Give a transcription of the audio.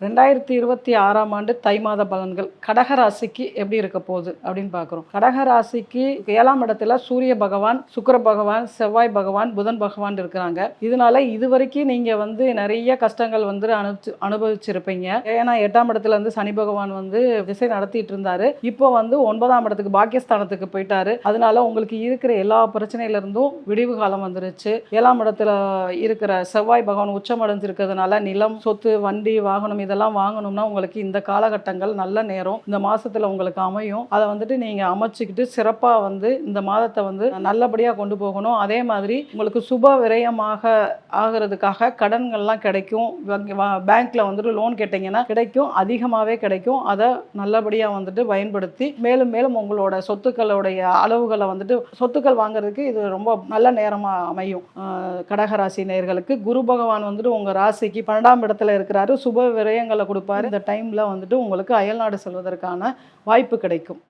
2026ஆம் ஆண்டு தை மாத பலன்கள் கடக ராசிக்கு எப்படி இருக்க போகுது அப்படின்னு பார்க்குறோம். கடக ராசிக்கு 7ஆம் இடத்துல சூரிய பகவான், சுக்கிர பகவான், செவ்வாய் பகவான், புதன் பகவான் இருக்கிறாங்க. இதனால இதுவரைக்கும் நீங்கள் நிறைய கஷ்டங்கள் அனுபவிச்சிருப்பீங்க. ஏன்னா 8ஆம் இடத்துல சனி பகவான் திசை நடத்திட்டு இருந்தாரு. இப்போ 9ஆம் இடத்துக்கு பாக்கியஸ்தானத்துக்கு போயிட்டாரு. அதனால உங்களுக்கு இருக்கிற எல்லா பிரச்சனையில இருந்தும் விடிவு காலம் வந்துருச்சு. 7ஆம் இடத்துல இருக்கிற செவ்வாய் பகவான் உச்சமடைஞ்சிருக்கிறதுனால நிலம், சொத்து, வண்டி, வாகனம் இதெல்லாம் வாங்கணும்னா உங்களுக்கு இந்த காலகட்டங்கள் நல்ல நேரம் இந்த மாசத்துல உங்களுக்கு அமையும். அதை நீங்க அமைச்சுக்கிட்டு சிறப்பா இந்த மாதத்தை நல்லபடியாக கொண்டு போகணும். அதே மாதிரி உங்களுக்கு சுப விரயமாக ஆகிறதுக்காக கடன்கள்லாம் கிடைக்கும். பேங்க்ல லோன் கேட்டீங்கன்னா கிடைக்கும், அதிகமாகவே கிடைக்கும். அதை நல்லபடியாக பயன்படுத்தி மேலும் மேலும் உங்களோட சொத்துக்களுடைய அளவுகளை சொத்துக்கள் வாங்குறதுக்கு இது ரொம்ப நல்ல நேரமாக அமையும். கடகராசி நேயர்களுக்கு குரு பகவான் உங்க ராசிக்கு 12ஆம் இடத்துல இருக்கிறாரு. சுப விரயங்களை கொடுப்பாரு. இந்த டைம்ல உங்களுக்கு அயல்நாடு செல்வதற்கான வாய்ப்பு கிடைக்கும்.